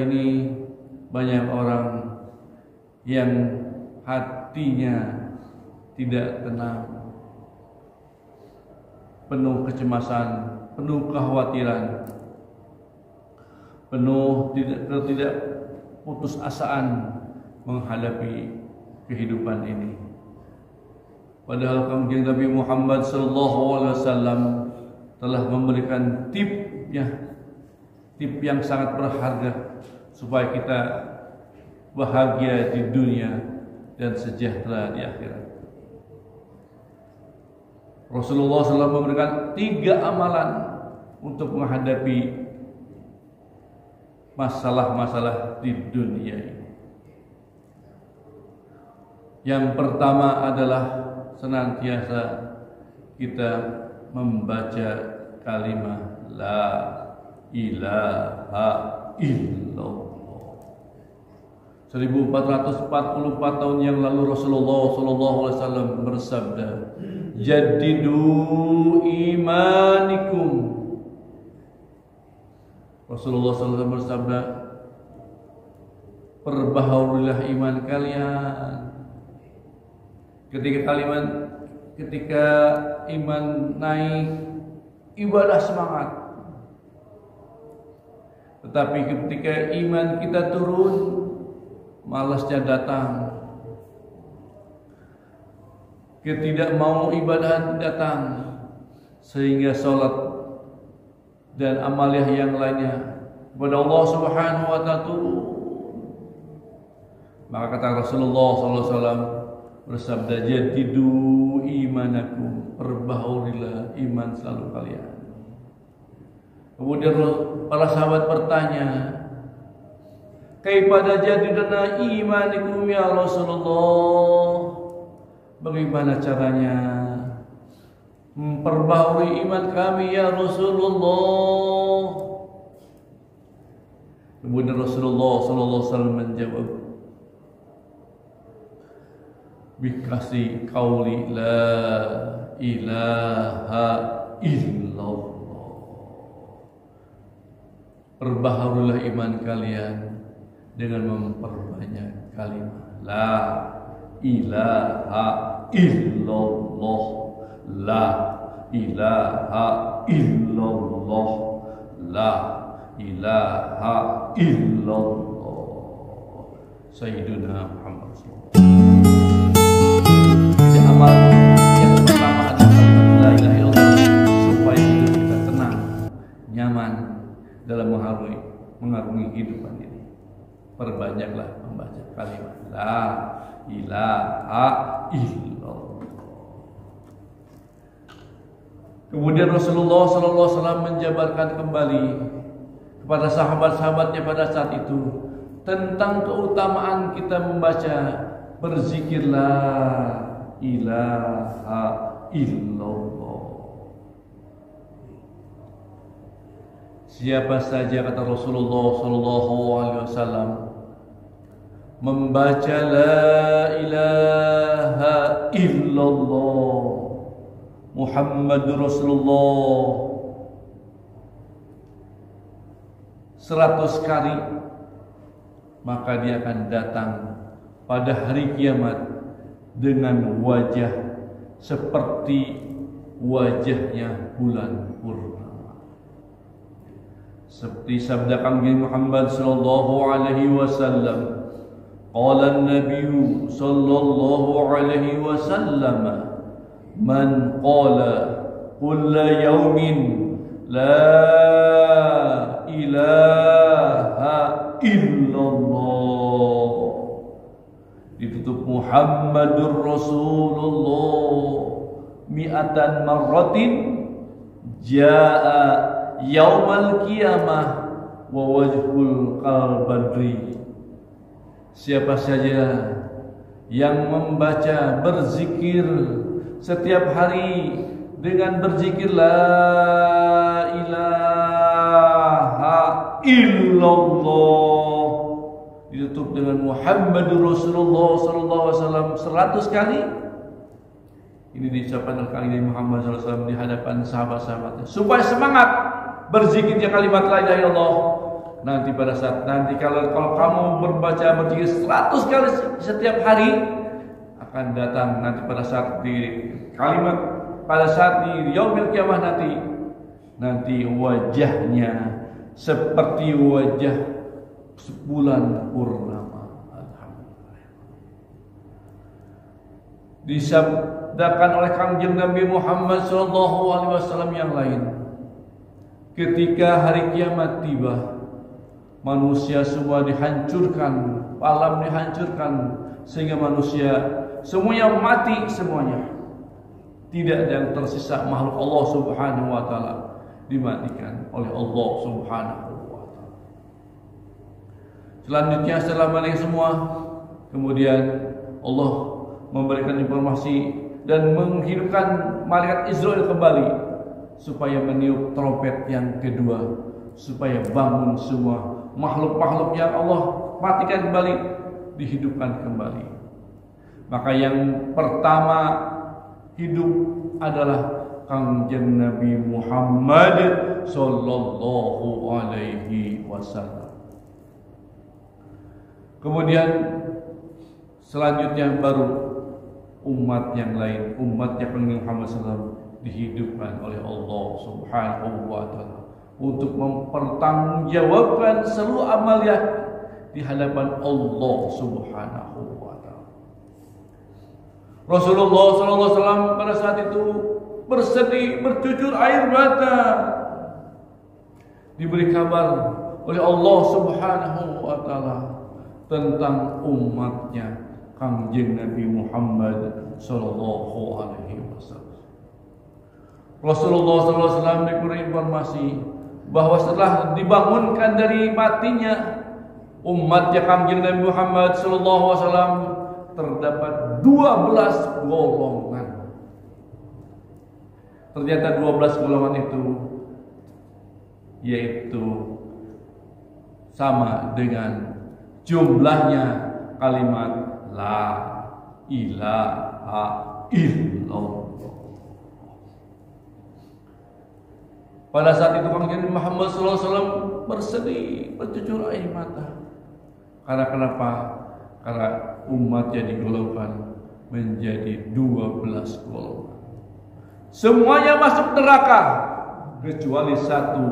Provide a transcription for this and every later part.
ini banyak orang yang hatinya tidak tenang, penuh kecemasan, penuh kekhawatiran, penuh tidak putus asaan menghadapi kehidupan ini. Padahal kanjeng Nabi Muhammad SAW telah memberikan tip yang sangat berharga supaya kita bahagia di dunia dan sejahtera di akhirat. Rasulullah SAW memberikan 3 amalan untuk menghadapi masalah-masalah di dunia ini. Yang pertama adalah senantiasa kita membaca kalimat la ilaha illallah. 1444 tahun yang lalu Rasulullah SAW bersabda, jadidu imanikum. Rasulullah SAW bersabda, perbaharulah iman kalian. Ketika iman naik, ibadah semangat. Tetapi ketika iman kita turun, malasnya datang, ketidakmau ibadah datang, sehingga sholat dan amaliah yang lainnya kepada Allah Subhanahu wa Ta'ala turun. Maka kata Rasulullah SAW bersabda, jadidu imanakum, perbahaurilah iman selalu kalian. Kemudian para sahabat bertanya, kaifa jadiduna imanikum ya Rasulullah? Bagaimana caranya memperbaharui iman kami ya Rasulullah? Kemudian Rasulullah SAW menjawab, bikasih qauli la ilaha illallah. Perbaharulah iman kalian dengan memperbanyak kalimat la ilaha illallah, la ilaha illallah, la ilaha illallah. Sayyiduna Muhammad SAW. Amal yang pertama adalah la ilaha illallah, supaya hidup kita tenang, nyaman dalam mengarungi kehidupan ini. Perbanyaklah membaca kalimat la ilaha illallah. Kemudian Rasulullah SAW menjabarkan kembali kepada sahabat-sahabatnya pada saat itu tentang keutamaan kita membaca berzikir la ilaha illallah. Siapa saja, kata Rasulullah SAW, membaca la ilaha illallah Muhammadur Rasulullah 100 kali, maka dia akan datang pada hari kiamat dengan wajah seperti wajahnya bulan purnama. Seperti sabda kanjeng Muhammad sallallahu alaihi wasallam, qala an-nabiy sallallahu alaihi wasallam, man qala kulla yawmin la ilaha illallah, ditutup Muhammadur Rasulullah mi'atan marratin, jaa yaumal qiyamah wa wajhul qalbadri. Siapa saja yang membaca berzikir setiap hari dengan berzikir la ilaha illallah, ditutup dengan Muhammadur Rasulullah SAW 100 kali. Ini diucapkan oleh kanjeng Muhammad SAW di hadapan sahabat-sahabatnya supaya semangat berzikirnya kalimat la ilaha illallah. nanti pada saat nanti kalau kamu berbaca berzikir 100 kali setiap hari, akan datang nanti pada saat di kalimat pada saat di yaumil kiamah nanti wajahnya seperti wajah bulan purnama. Alhamdulillah. Disabdakan oleh Kangjeng Nabi Muhammad SAW yang lain, ketika hari kiamat tiba, manusia semua dihancurkan, alam dihancurkan, sehingga manusia semuanya mati semuanya. Tidak ada yang tersisa makhluk Allah Subhanahu wa taala dimatikan oleh Allah Subhanahu wa taala. Selanjutnya setelah balik semua, kemudian Allah memberikan informasi dan menghidupkan malaikat Israel kembali supaya meniup trompet yang kedua, supaya bangun semua makhluk-makhluk yang Allah matikan kembali, dihidupkan kembali. Maka yang pertama hidup adalah Kangjeng Nabi Muhammad sallallahu alaihi wasallam. Kemudian selanjutnya baru umat yang lain, umatnya Kangjeng Muhammad SAW dihidupkan oleh Allah Subhanahu wa taala untuk mempertanggungjawabkan seluruh amalia di hadapan Allah Subhanahu wa taala. Rasulullah SAW pada saat itu bersedih, bercucur air mata, diberi kabar oleh Allah Subhanahu wa taala tentang umatnya Kangjeng Nabi Muhammad sallallahu alaihi wasallam. Rasulullah SAW diberi informasi bahwa setelah dibangunkan dari matinya umatnya Kangjeng Nabi Muhammad sallallahu alaihi wasallam terdapat 12 golongan. Ternyata 12 golongan itu yaitu sama dengan jumlahnya kalimat la ilaha illallah. Pada saat itu Kangjeng Muhammad SAW bersedih, bercucur air mata. Karena kenapa? Karena umatnya digolongkan menjadi 12 golongan. Semuanya masuk neraka kecuali satu,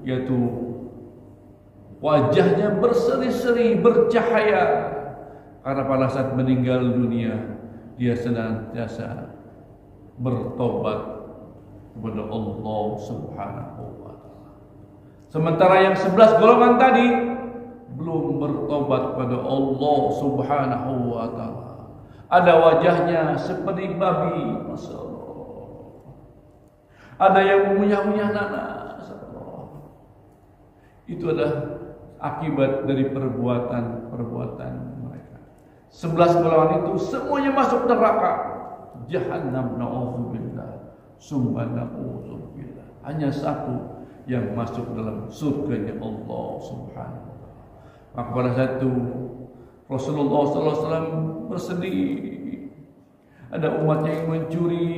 yaitu wajahnya berseri-seri, bercahaya. Karena pada saat meninggal dunia dia senantiasa bertobat kepada Allah Subhanahu wa taala. Sementara yang 11 golongan tadi belum bertobat kepada Allah Subhanahu wa taala. Ada wajahnya seperti babi, Masya Allah. Ada yang mengunyah-unyah nanas. Itu adalah akibat dari perbuatan mereka. 11 golongan itu semuanya masuk neraka Jahannam, na'udzubillah. Summa na'udzubillah. Hanya satu yang masuk dalam surganya Allah Subhanahu wa taala. Maka pada saat itu Rasulullah SAW bersedih. Ada umatnya yang mencuri,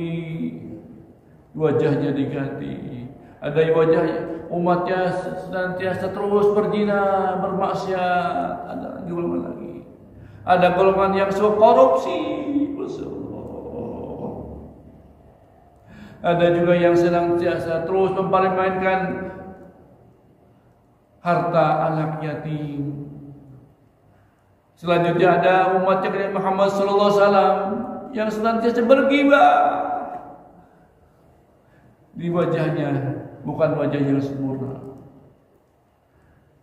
wajahnya diganti. Ada wajahnya umatnya senantiasa terus berzina, bermaksiat. Ada golongan lagi. Ada golongan yang suka korupsi. Ada juga yang senantiasa terus mempermainkan harta anak yatim. Selanjutnya ada umatnya Nabi Muhammad sallallahu alaihi wasallam yang senantiasa berghibah. Di wajahnya bukan wajah yang sempurna.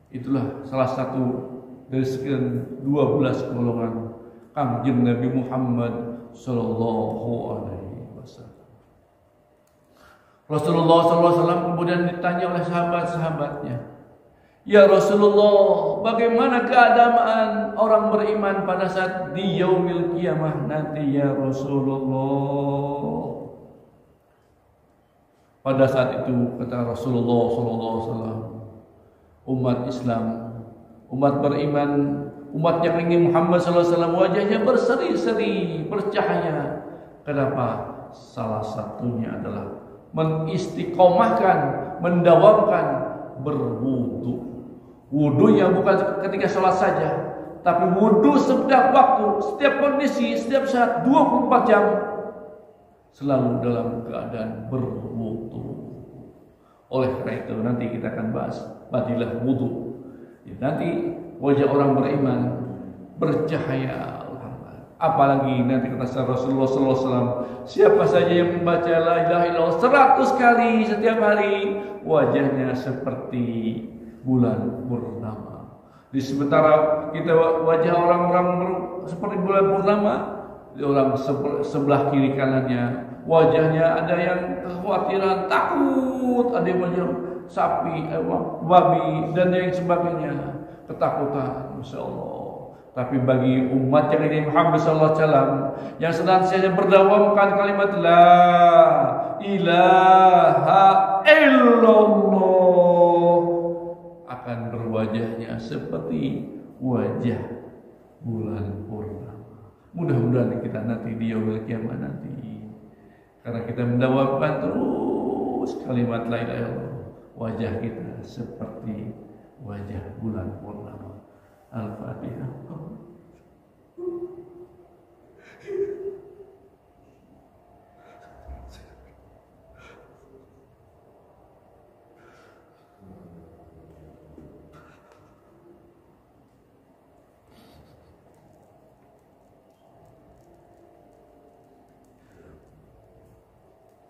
Itulah salah satu dari sekian 12 golongan Kangjeng Nabi Muhammad sallallahu alaihi wasallam. Rasulullah SAW kemudian ditanya oleh sahabat-sahabatnya, "Ya Rasulullah, bagaimana keadaan orang beriman pada saat di yaumil qiyamah nanti ya Rasulullah?" Pada saat itu kata Rasulullah SAW, umat Islam, umat beriman, umatnya Nabi Muhammad SAW wajahnya berseri-seri, bercahaya. Kenapa? Salah satunya adalah mengistiqomahkan, mendawamkan berwudu. Wudunya bukan ketika sholat saja, tapi wudu setiap waktu, setiap kondisi, setiap saat 24 jam selalu dalam keadaan berwudu. Oleh karena itu nanti kita akan bahas fadilah wudu. Ya, nanti wajah orang beriman bercahaya. Apalagi nanti kata Rasulullah SAW, siapa saja yang membaca la ilaha illallah 100 kali setiap hari, wajahnya seperti bulan purnama. Di sementara kita wajah orang-orang seperti bulan purnama, di orang sebelah kiri kanannya wajahnya ada yang kekhawatiran, takut, ada yang wajah sapi, babi dan yang sebagainya, ketakutan. Masya Allah. Tapi bagi umat yang ini Muhammad sallallahu alaihi wasallam yang senantiasa berdawamkan kalimat la ilaha illallah akan berwajahnya seperti wajah bulan purnama. Mudah-mudahan kita nanti di yaumil kiamat nanti, karena kita mendawamkan terus kalimat la ilaha illallah, wajah kita seperti wajah bulan purnama. Al-Fatihah.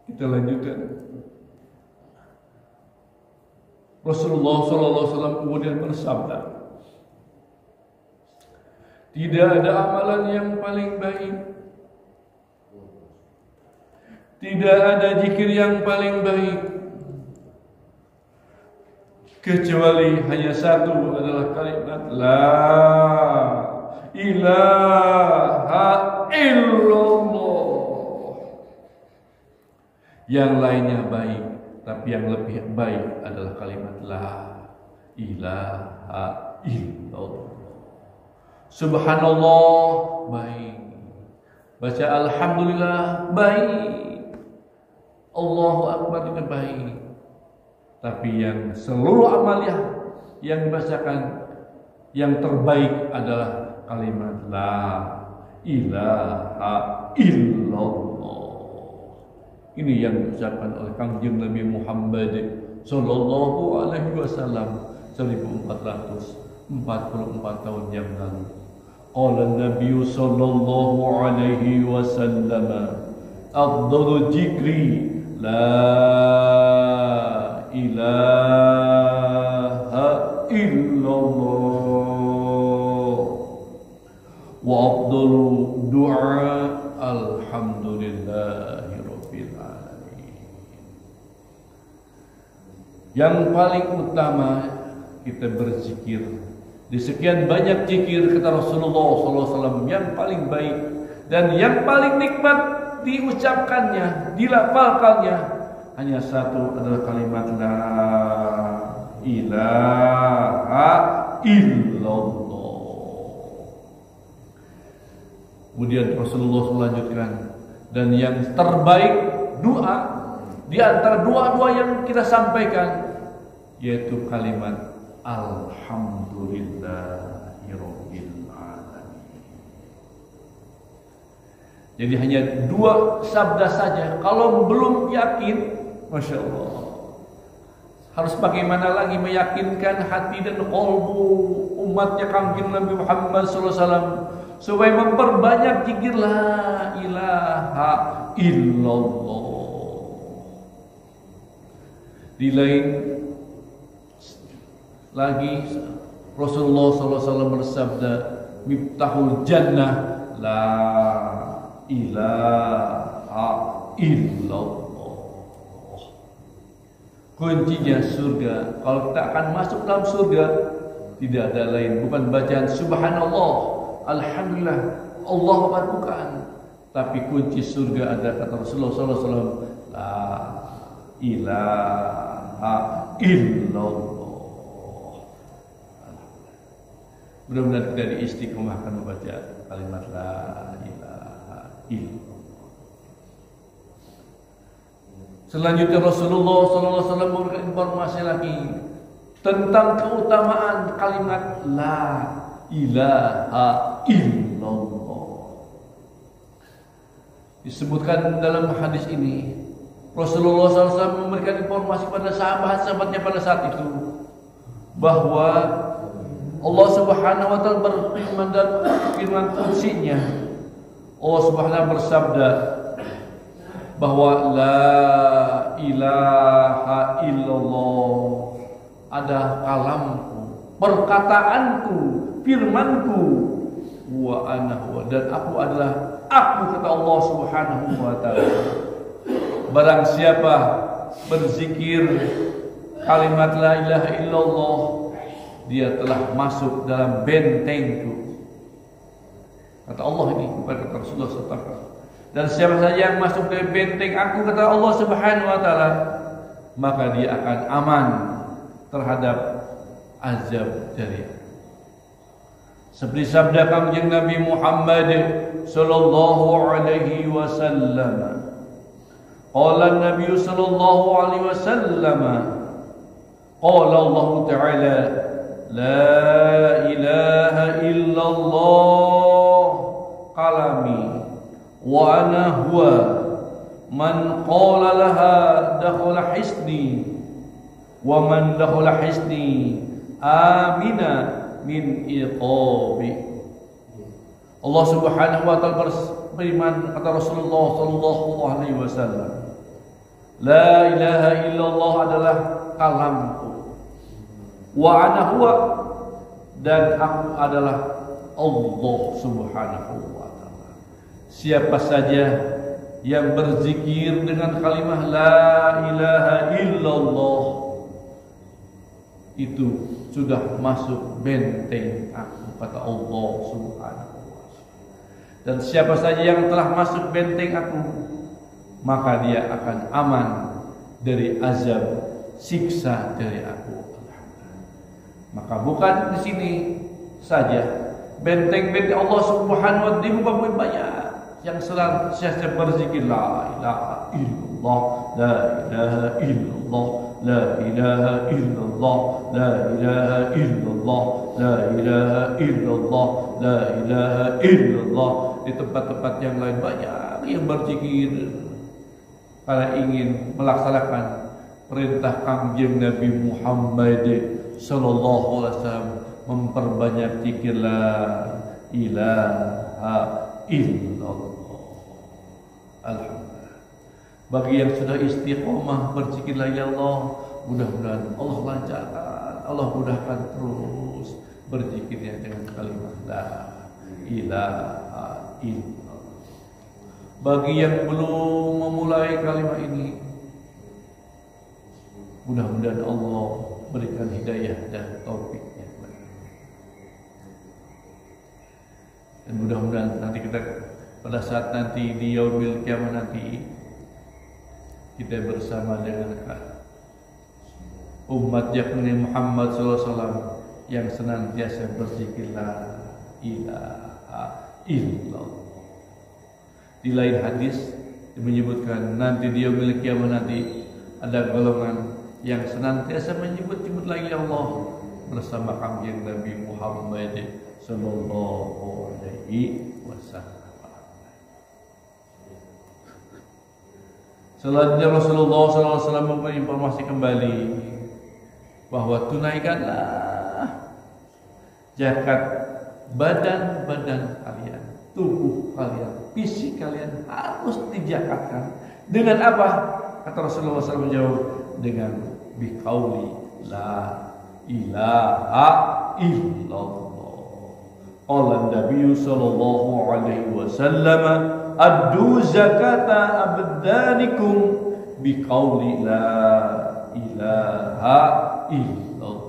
Kita lanjutkan. Rasulullah SAW kemudian bersabda, tidak ada amalan yang paling baik, tidak ada zikir yang paling baik, kecuali hanya satu, adalah kalimat la ilaha illallah. Yang lainnya baik, tapi yang lebih baik adalah kalimat la ilaha illallah. Subhanallah baik, baca alhamdulillah baik, Allahu akbar itu baik. Tapi yang seluruh amaliyah yang dibacakan yang terbaik adalah kalimat la ilaha illallah. Ini yang diucapkan oleh Kangjeng Nabi Muhammad sallallahu alaihi wasallam 1444 tahun yang lalu. Qala Nabi sallallahu alaihi wasallam, afdhalu dzikri la ilaha illallah wa afdalu du'a alhamdulillahi rabbil alamin. Yang paling utama kita berzikir. Di sekian banyak zikir, kata Rasulullah SAW, yang paling baik dan yang paling nikmat diucapkannya, dilafalkannya hanya satu, adalah kalimat la ilaha illallah. Kemudian Rasulullah melanjutkan, dan yang terbaik doa di antara doa-doa yang kita sampaikan yaitu kalimat alhamdulillahirabbil alamin. Jadi hanya dua sabda saja. Kalau belum yakin, masya Allah, harus bagaimana lagi meyakinkan hati dan qalbu umatnya Kangjeng Nabi Muhammad SAW supaya memperbanyak zikir la ilaha illallah. Di lain lagi Rasulullah SAW bersabda, miftahul jannah la ilaha illallah. Kuncinya surga. Kalau kita akan masuk dalam surga, tidak ada lain, bukan bacaan subhanallah, alhamdulillah, Allah Akbar, bukan. Tapi kunci surga ada, kata Rasulullah SAW, la ilaha illallah. Mudah-mudahan kita diistiqomahkan membaca kalimat la ilaha illallah. Selanjutnya Rasulullah SAW memberikan informasi lagi tentang keutamaan kalimat la ilaha illallah. Disebutkan dalam hadis ini, Rasulullah SAW memberikan informasi pada sahabat-sahabatnya pada saat itu bahwa Allah Subhanahu wa taala berfirman dan firman qudsinya, Allah Subhanahu bersabda bahwa la ilaha illallah ada kalamku, perkataanku, firmanku, wa ana huwa, dan aku adalah aku, kata Allah Subhanahu wa taala. Barang siapa berzikir kalimat la ilaha illallah, dia telah masuk dalam bentengku. Kata Allah ini, bukan kata Rasulullah SAW. Dan siapa saja yang masuk ke benteng aku, kata Allah Subhanahu wa taala, maka dia akan aman terhadap azab dari aku. Seperti sabda Kangjeng Nabi Muhammad sallallahu alaihi wasallam. Qala Nabi sallallahu alaihi wasallam, qala Allah Ta'ala, la ilaha illallah qalami wa ana huwa, man qala laha dakhala hisni, wa man dakhala hisni amina min iqabi. Allah Subhanahu wa taala berfirman, kata Rasulullah sallallahu alaihi wasallam, la ilaha illallah adalah kalamku, wa ana huwa, dan aku adalah Allah Subhanahu wa taala. Siapa saja yang berzikir dengan kalimah la ilaha illallah, itu sudah masuk benteng aku, kata Allah Subhanahu wa taala. Dan siapa saja yang telah masuk benteng aku, maka dia akan aman dari azab siksa dari aku. Maka bukan di sini saja, benteng-benteng Allah Subhanahu wa taala dibuka banyak yang senantiasa berzikir la ilaha illallah, la ilaha illallah, la ilaha illallah, la ilaha illallah, la ilaha illallah, la ilaha illallah. Di tempat-tempat yang lain banyak yang berzikir karena ingin melaksanakan perintah Kangjeng Nabi Muhammad sallallahu alaihi wasallam memperbanyak zikir la ilaha illallah. Alhamdulillah. Bagi yang sudah istiqomah berzikir la ilaha illallah, mudah-mudahan Allah lancarkan, Allah mudahkan terus berzikirnya dengan kalimat la ilaha illallah. Bagi yang belum memulai kalimat ini, mudah-mudahan Allah berikan hidayah dan taufiknya. Dan mudah-mudahan nanti kita pada saat nanti di yaumil qiyamah nanti, kita bersama dengan umat yakni Muhammad SAW yang senantiasa berzikir la ilaha illallah. Di lain hadis menyebutkan nanti di yaumil qiyamah nanti ada golongan yang senantiasa menyebut-nyebut la ilaha illallah bersama Kangjeng Nabi Muhammad sallallahu alaihi wasallam. Selanjutnya Rasulullah SAW memberi informasi kembali bahwa tunaikanlah zakat badan-badan kalian, tubuh kalian, fisik kalian harus dizakatkan. Dengan apa? Kata Rasulullah SAW menjawab, dengan biqauli la ilaha illallah. Qala Nabi sallallahu alaihi wasallam, addu zakata abdanikum biqauli la ilaha illallah.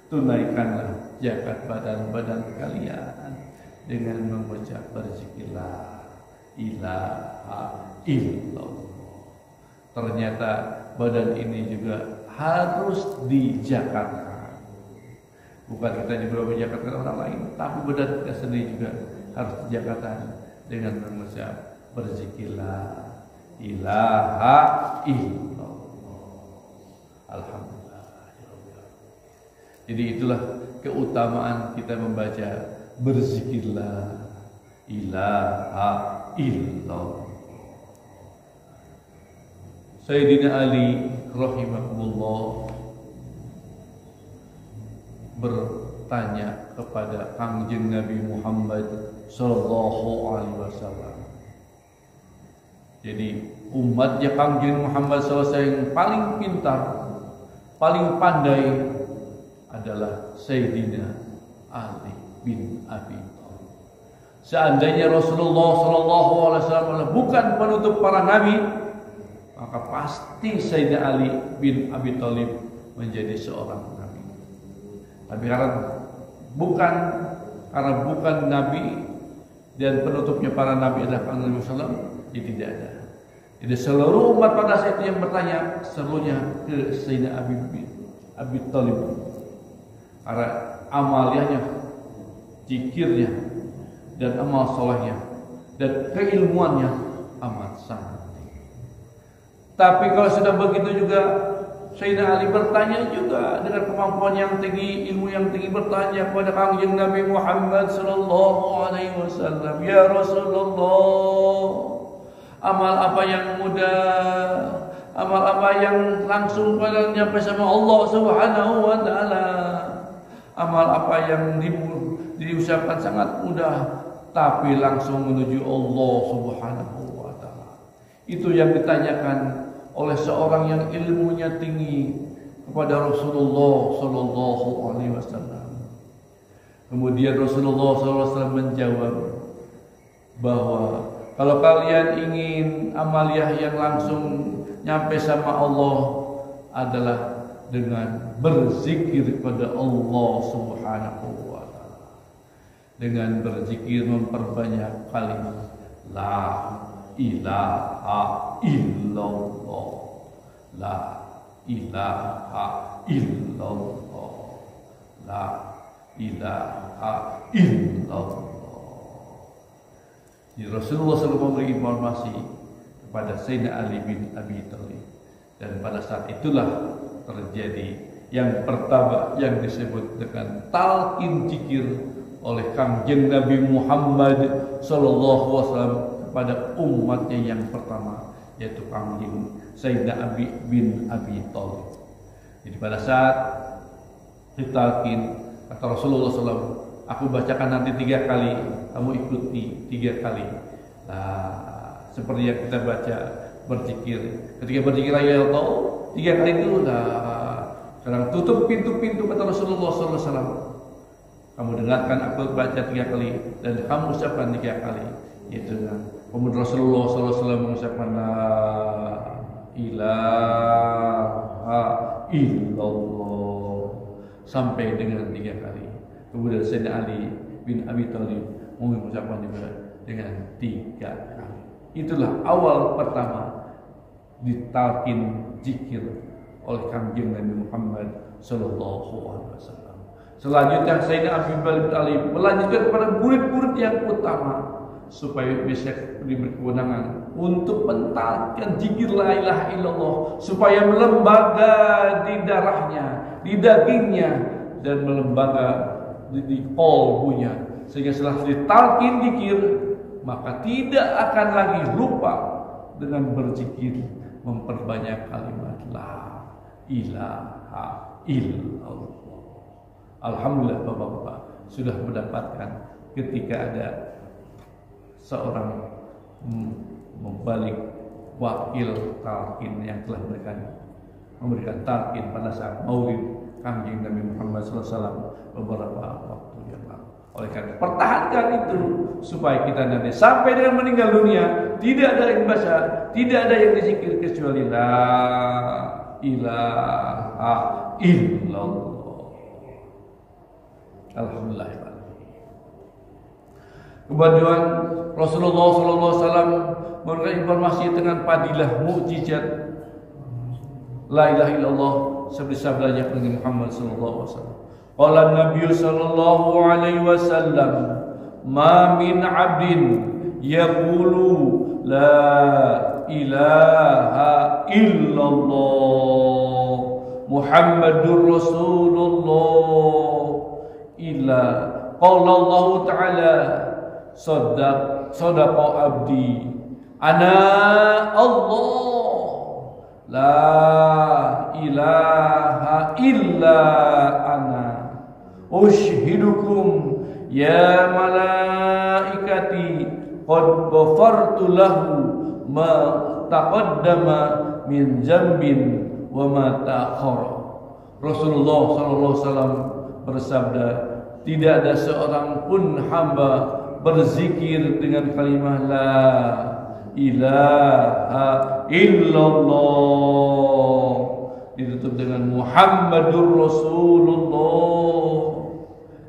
Tunaikanlah zakat badan-badan kalian dengan mengucap berzikir la ilaha illallah. Ternyata badan ini juga harus dizakatkan. Bukan kita juga menjakatkan orang lain, tapi badan kita sendiri juga harus dizakatkan dengan mengucap berzikir la ilaha illallah. Alhamdulillah. Jadi itulah keutamaan kita membaca berzikirlah ilaha illallah. Sayyidina Ali rahimahullah bertanya kepada Kangjeng Nabi Muhammad sallallahu alaihi wasallam. Jadi umatnya Kangjeng Muhammad sallallahu alaihi wasallam yang paling pintar, paling pandai adalah Sayyidina Ali bin Abi Thalib. Seandainya Rasulullah sallallahu alaihi wasallam bukan penutup para nabi, maka pasti Sayyidina Ali bin Abi Thalib menjadi seorang nabi. Tapi karena bukan nabi dan penutupnya para nabi adalah Nabi sallallahu, jadi tidak ada. Jadi seluruh umat pada saat itu yang bertanya seluruhnya ke Sayyidina Abi Thalib. Karena amaliyahnya, zikirnya, dan amal solehnya, dan keilmuannya amat sangat tinggi. Tapi kalau sudah begitu juga Sayyidina Ali bertanya juga dengan kemampuan yang tinggi, ilmu yang tinggi, bertanya kepada Kangjeng Nabi Muhammad sallallahu alaihi wasallam, ya Rasulullah, amal apa yang mudah, amal apa yang langsung pada nyampe sama Allah Subhanahu wa taala, amal apa yang diusahakan sangat mudah tapi langsung menuju Allah Subhanahu wa taala. Itu yang ditanyakan oleh seorang yang ilmunya tinggi kepada Rasulullah sallallahu alaihi wasallam. Kemudian Rasulullah sallallahu alaihi wasallam menjawab bahwa kalau kalian ingin amaliyah yang langsung nyampe sama Allah adalah dengan berzikir kepada Allah Subhanahu wa taala. Dengan berzikir memperbanyak kalimat la ilaha illallah, la ilaha illallah, la ilaha illallah. Jadi Rasulullah SAW memberi informasi kepada Sayyidina Ali bin Abi Thalib, dan pada saat itulah terjadi yang pertama yang disebut dengan talqin zikir oleh Kangjeng Nabi Muhammad sallallahu alaihi wasallam kepada umatnya yang pertama, yaitu Kangjeng Sayyidina Ali bin Abi Thalib. Jadi pada saat ditalqin, kata Rasulullah SAW, aku bacakan nanti 3 kali, kamu ikuti 3 kali. Nah, seperti yang kita baca berzikir. Ketika berzikir ya Allah 3 kali dulu, sekarang tutup pintu-pintu, kata Rasulullah SAW. Kamu dengarkan aku baca 3 kali dan kamu ucapkan 3 kali. Yaitu kemudian Rasulullah SAW mengucapkan la ilaha illallah sampai dengan 3 kali. Kemudian Sayyidina Ali bin Abi Thalib mengucapkan juga dengan 3 kali. Itulah awal pertama ditalqin zikir oleh Kangjeng Nabi Muhammad sallallahu alaihi wasallam. Selanjutnya Sayyidina Abi Thalib melanjutkan kepada murid-murid yang utama supaya bisa diberi kewenangan untuk mentalqin zikir la ilaha illallah, supaya melembaga di darahnya, di dagingnya, dan melembaga di qalbunya, sehingga setelah ditalqin zikir maka tidak akan lagi lupa dengan berzikir, memperbanyak kalimat la ilaha illallah. Alhamdulillah Bapak-bapak sudah mendapatkan ketika ada seorang membalik wakil talqin yang telah memberikan talqin pada saat Maulid Kangjeng Nabi Muhammad SAW beberapa waktu yang lalu. Oleh karena pertahankan itu supaya kita nanti sampai dengan meninggal dunia tidak ada yang baca, tidak ada yang dizikir kecuali la ilaha illallah. Alhamdulillah. Kemudian Rasulullah SAW memberikan informasi dengan padilah mukjizat la ilaha illallah seperti sabdanya Nabi Muhammad sallallahu alaihi wasallam. Qala Nabi sallallahu alaihi wasallam, "Ma min 'abdin yaqulu la ilaha illallah Muhammadur Rasulullah illa qala Allah Ta'ala sadaqa abdi ana Allah la ilaha illa ana ushidukum ya malaikati qad ghafartu lahu ma taqaddama min dzambin wa ma ta'akhkhara. Rasulullah sallallahu alaihi wasallam bersabda, tidak ada seorang pun hamba berzikir dengan kalimat la ilaha illallah ditutup dengan Muhammadur Rasulullah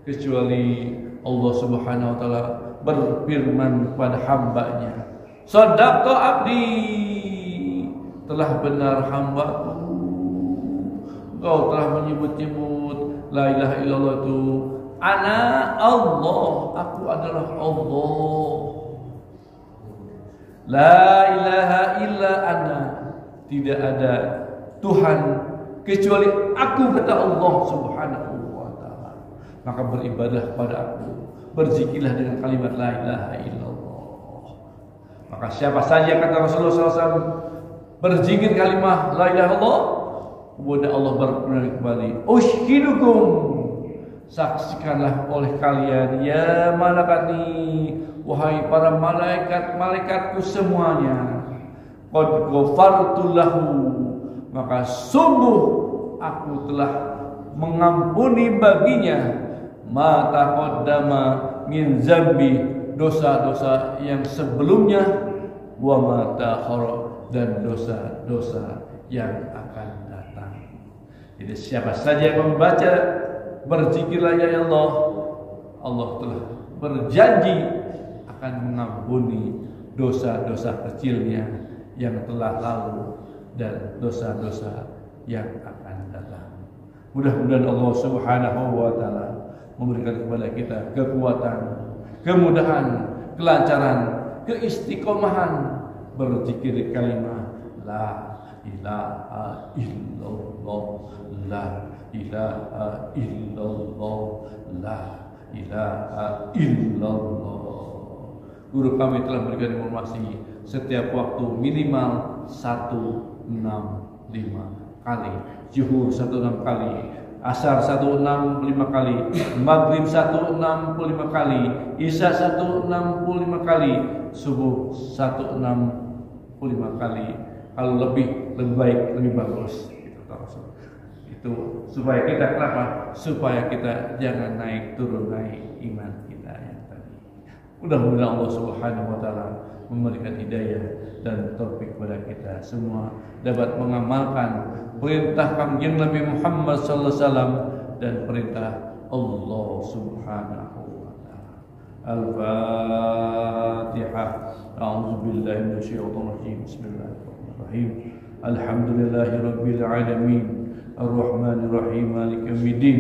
kecuali Allah Subhanahu wa taala berfirman kepada hambanya, shadaqa abdi, telah benar hambaku, engkau telah menyebut-nyebut la ilaha illallah itu ana Allah, aku adalah Allah. La ilaha illa ana, tidak ada Tuhan kecuali aku, kata Allah Subhanahu wa ta'ala. Maka beribadah pada aku, berzikirlah dengan kalimat la ilaha illallah. Maka siapa saja, kata Rasulullah SAW, berzikir kalimat la ilaha illallah, kemudian Allah berfirman kembali, ushidukum, saksikanlah oleh kalian ya malaikati, wahai para malaikat-malaikatku semuanya, qad ghafartu lahu, maka sungguh aku telah mengampuni baginya ma taqaddama min zambi, dosa-dosa yang sebelumnya, wa ma ta'akhkhara, dan dosa-dosa yang akan datang. Jadi siapa saja yang membaca berzikir la ilaha illallah, Allah telah berjanji akan mengampuni dosa-dosa kecilnya yang telah lalu dan dosa-dosa yang akan datang. Mudah-mudahan Allah Subhanahu wa ta'ala memberikan kepada kita kekuatan, kemudahan, kelancaran, keistiqomahan berzikir kalimat la ilaha illallah, la ilaha illallah, la ilaha illallah. Guru kami telah memberikan informasi setiap waktu minimal 165 kali, zuhur 165 kali, asar 165 kali, maghrib 165 kali, isya 165 kali, subuh 165 kali. Kalau lebih baik, lebih bagus. Itu supaya kita kenapa? Supaya kita jangan naik turun naik iman kita yang tadi. Mudah-mudahan Allah Subhanahu wa ta'ala memberikan hidayah dan taufik kepada kita semua dapat mengamalkan perintah Kanjeng Nabi Muhammad sallallahu alaihi wasallam dan perintah Allah Subhanahu wa ta'ala. Al-Fatihah. A'udzubillahi minasyaitonir rajim. Bismillahirrahmanirrahim. Alhamdulillahirabbil alamin. Ar-Rahmanir Rahim. Maliki yaumiddin.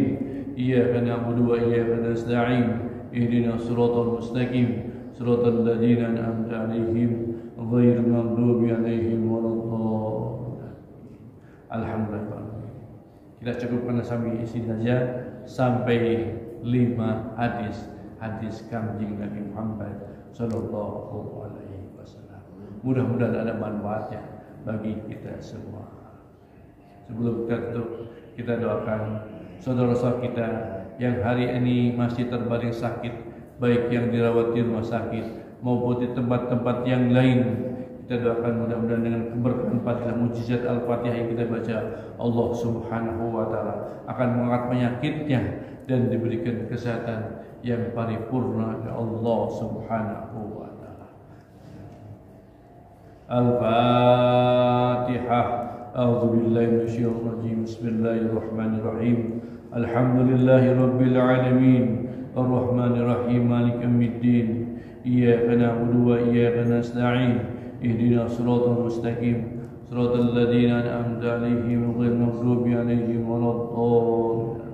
Iyyaka na'budu wa iyyaka nasta'in. Ihdinas siratal mustaqim. Siratal ladzina an'amta 'alaihim ghairil maghdubi 'alaihim waladdallin. Alhamdulillah. Kita cukupkan sampai isi saja sampai 5 hadis Kanjeng Nabi Muhammad sallallahu alaihi wasallam. Mudah-mudahan ada manfaatnya bagi kita semua. Sebelum kita tutup, kita doakan saudara-saudara kita yang hari ini masih terbaring sakit, baik yang dirawat di rumah sakit maupun di tempat-tempat yang lain. Kita doakan mudah-mudahan dengan keberkahan Fatihah, mujizat Al-Fatihah yang kita baca, Allah Subhanahu wa ta'ala akan mengangkat penyakitnya dan diberikan kesehatan yang paripurna oleh Allah Subhanahu wa ta'ala. Al-Fatihah. A'udzubillahi minasyaitonir rajim. Bismillahirrahmanirrahim. Alhamdulillahi rabbil alamin. Ar-Rahmanir Rahim. Maliki yaumiddin. Iyyaka na'budu wa iyyaka nasta'in. Ihdinas siratal mustaqim. Siratal ladzina an'amta 'alaihim ghairil maghdubi 'alaihim waladdallin.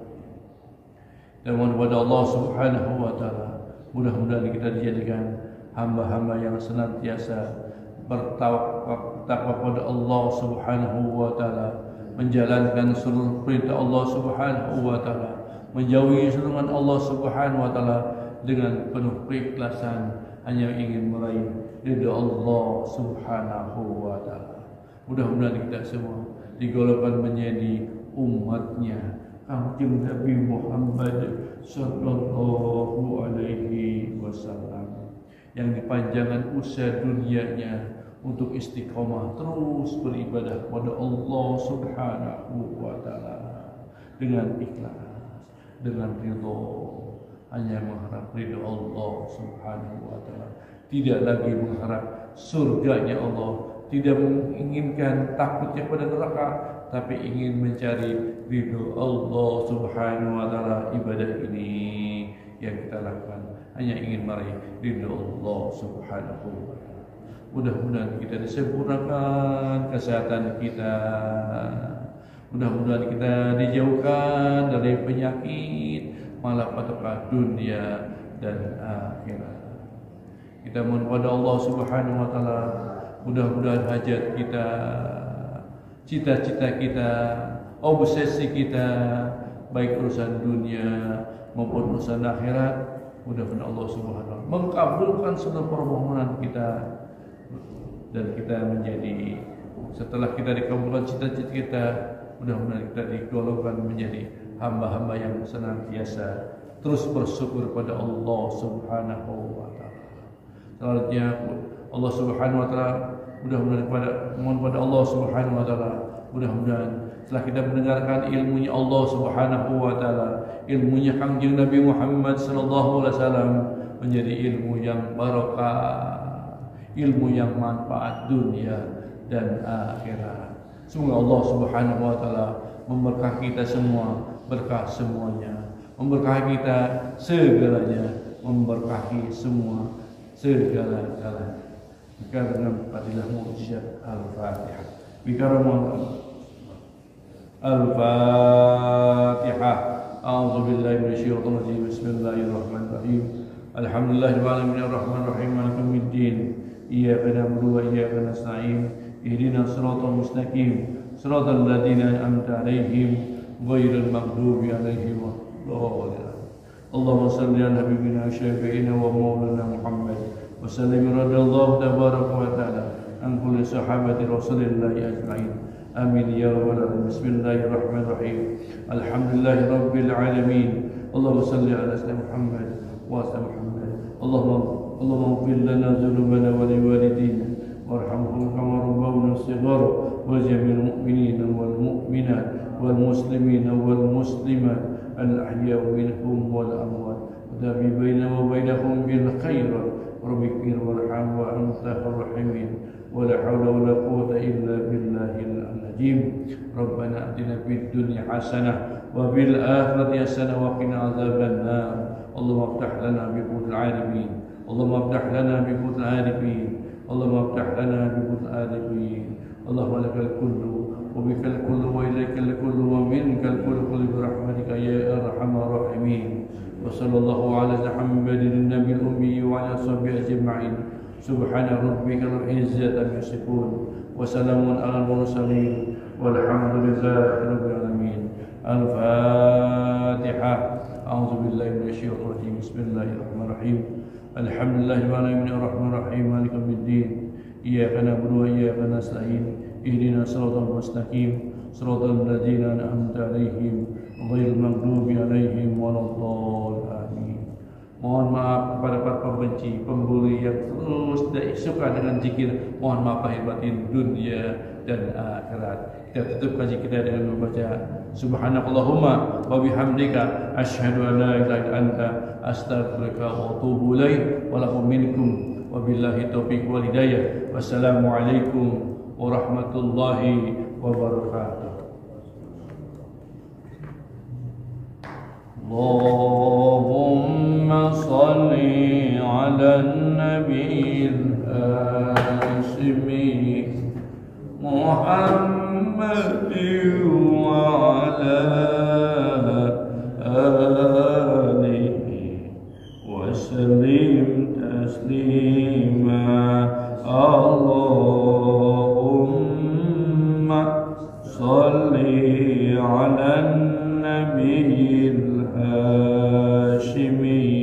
Dan mohon kepada Allah Subhanahu wa ta'ala, mudah-mudahan kita dijadikan hamba-hamba yang senantiasa bertakwa kepada Allah Subhanahu wa ta'ala menjalankan seluruh perintah Allah Subhanahu wa taala, menjauhi seruan Allah Subhanahu wa taala dengan penuh keikhlasan, hanya ingin meraih ridha Allah Subhanahu wa taala. Mudah-mudahan kita semua digolongkan menjadi umatnya Kanjeng Nabi Muhammad sallallahu alaihi wasallam, yang dipanjangkan usia dunianya untuk istiqomah terus beribadah kepada Allah Subhanahu wa taala dengan ikhlas, dengan ridho, hanya mengharap ridho Allah Subhanahu wa taala, tidak lagi mengharap surganya Allah, tidak menginginkan takutnya pada neraka, tapi ingin mencari ridho Allah Subhanahu wa taala. Ibadah ini yang kita lakukan hanya ingin meraih ridho Allah Subhanahu wa taala. Mudah-mudahan kita disempurnakan kesehatan kita, mudah-mudahan kita dijauhkan dari penyakit malapetaka dunia dan akhirat. Kita mohon kepada Allah Subhanahu wa taala, mudah-mudahan hajat kita, cita-cita kita, obsesi kita, baik urusan dunia maupun urusan akhirat, mudah-mudahan Allah Subhanahu wa taala mengabulkan seluruh permohonan kita, dan kita menjadi, setelah kita dikabulkan cita-cita kita, mudah-mudahan kita digolongkan menjadi hamba-hamba yang senantiasa terus bersyukur pada Allah Subhanahu wa taala. Selanjutnya Allah Subhanahu wa taala, mudah-mudahan mohon pada Allah Subhanahu wa taala, mudah-mudahan setelah kita mendengarkan ilmunya Allah Subhanahu wa taala, ilmunya Kanjeng Nabi Muhammad sallallahu alaihi wasallam, menjadi ilmu yang barokah, ilmu yang manfaat dunia dan akhirat. Semoga Allah Subhanahu wa taala memberkahi kita semua, berkah semuanya, memberkahi kita segalanya, memberkahi semua segala-galanya. Karena fadilah mukjizat Al-Fatihah. Bikaramah Al-Fatihah. A'udzu billahi minasyaitonir rajim. Bismillahirrahmanirrahim. Alhamdulillahirabbil alamin arrahmanir rahim maliki yaumiddin. Iyyaka na'budu wa iyyaka nasta'in. Ihdinas siratal mustaqim. Siratal ladzina an'amta 'alaihim ghairil maghdubi 'alaihim waladdallin. Allahumma shalli 'ala habibina syafi'ina wa maulana Muhammad wa sallim radhiyallahu tabaraka wa ta'ala an kulli sahabati Rasulillahi ajma'in. Amin ya rabbal alamin. Bismillahirrahmanirrahim. Alhamdulillahi rabbil alamin. Allahumma shalli 'ala sayyidina Muhammad wa ala Muhammad. Allahumma ighfir lana dhunubana wa liwalidina warhamhum kama rabbawna shighara wa jami'il mu'minina wal mu'minat wal muslimina wal muslimat al-ahya minhum wal amwat wa tabi bainana wa bainahum bil khairat rabbikir warham wa anta arrahimin wa la hawla wa la quwwata illa billahil azim. Rabbana atina fid dunya hasanah wa bil akhirati hasanah wa qina adzabannar. Allahumma iftah lana bi qul arifin. Allahumma iftah lana bi qul arifin. Allahumma iftah lana bi qul arifin. Allahumma lakal kullu wa bikal kullu wa ilaikal kullu wa minkal kullu bi rahmatika ya arhamar rahimin. Wa sallallahu ala Muhammadin nabiyil ummi wa ala sahbihi ajma'in. Subhana rabbika rabbil izzati amma yasifun wa salamun alal mursalin walhamdulillahi rabbil alamin. Al-Fatihah. A'udzu billahi minasyaitonir rajim. Bismillahirrahmanirrahim. Alhamdulillahil alamin arrahmanir rahim maliki yaumiddin. Iyyaka na'budu wa iyyaka nasta'in. Ihdinas siratal mustaqim. Siratal ladzina an'amta 'alaihim ghairil maghdubi 'alaihim waladdallin. Mohon maaf kepada para pembenci, pembuli yang terus tidak suka dengan zikir. Mohon maaf lahir batin dunia dan akhirat. Kita tutup kaji kita dengan membaca Subhanakallahumma wa bihamdika asyhadu an la ilaha illa anta astaghfiruka wa atubu ilaik. Wa lakum minkum wa billahi taufiq wal hidayah. Wassalamu alaikum warahmatullahi wabarakatuh. Allahumma salli ala nabiyil hashimi Muhammadin wa ala alihi wa sallim taslima. Allahumma صل على النبي الهاشمي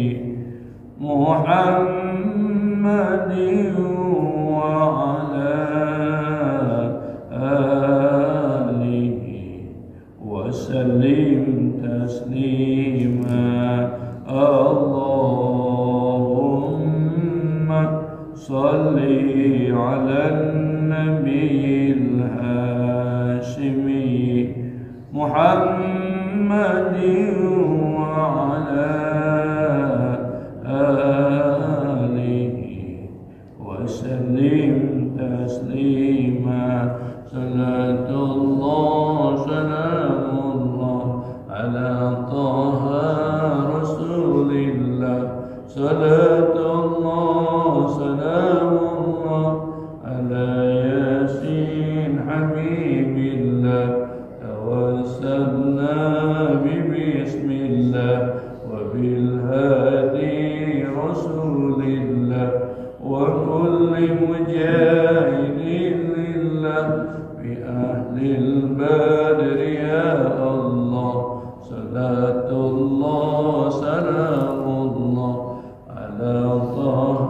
محمد وعلى آله وسلم تسليما اللهم صل على النبي الهاشمي محمد وعلى آله وسلم تسليما صلاة الله سلام الله على طه رسول الله صلاة الله سلام الله على ياسين حبيب الله توسلنا ببسم الله وبالهادي رسول الله وكل مجاهد لله بأهل البدر يا الله صلاة الله سلام الله على طه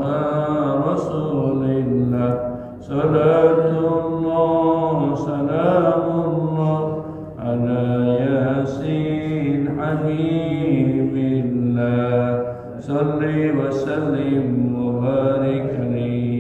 رسول الله صلاة الله سلام الله على ياسين حبيب الله صل وسلم وبارك عليه